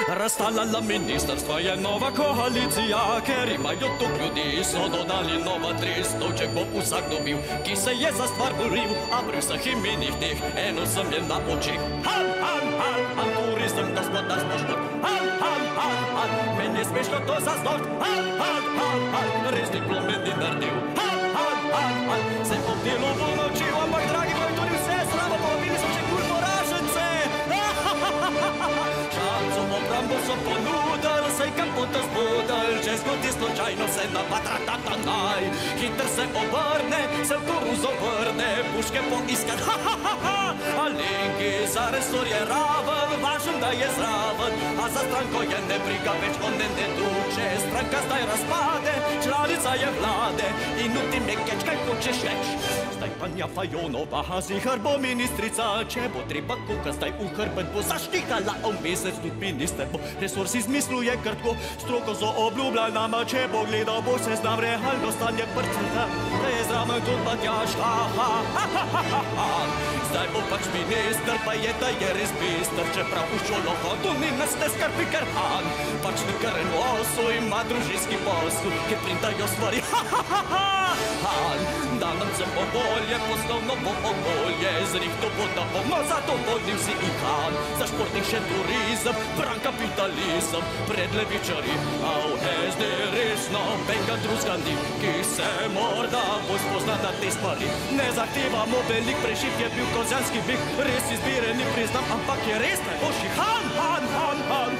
Razstalala ministrstva je nova koalicija, ker imajo toliko ljudi, so dodali nova 300, če bo vsak dobil, ki se je za stvar boril, a pri vseh imenih teh eno sem je na očeh. Han, han, han, han, turizem, gospodarstvo, šport. Han, han, han, han, meni je smešno to za znort. Han, han, han, han, res diplom meni naredil. Han, han, han, han, se ob delu bo naučil, ampak dragi moj, tudi vse sramo, povabili so še kurporažence. Šanco v obrambo so ponudili, sej kapota zbudili, če zgodi slučajno se napad, ratatataj. Hiter se obrne, se v koruzo vrne, puške poiskat, ha, ha, ha, ha. Alenki za resor je raven, važen da je zraven, a za stranko je ne briga več, on ne duče. Stranka zdaj razpade, članica je vlade in v tim je keč, kaj hočeš več. Zdaj Tanja Fajonova, zihar bo ministrica, če bo treba kuka, zdaj v hrbet bo zaštikala, on mesec tudi minister bo, resor si izmisluje krtko, stroko zaobljublja nama, če bo gledal, bo se znam realno stanje prceta, da je zraven tudi Matjaž, ha, ha, ha, ha, ha, ha, ha. Zdaj bo pač minister, pa je da je res bister, čeprav v šolo hodu ni nas ne skrbi Krpan, pač ni karen osu, ima družinski poslu, ki printajo stvari, ha, ha, ha, ha. Han, da nam se bo bolje, poslovno bo okolje, zrihto bo da bomo zadovoljni vsi in Han, za športnik še turizem, bran kapitalizem, pred levičari, a v SD res nobenega drugega ni, ki se morda bolj spozna na te stvari. Ne zahtevamo velik prešip, je bil kozjanski bih, res izbire ni priznam, ampak je res najboljši Han, Han, Han, Han.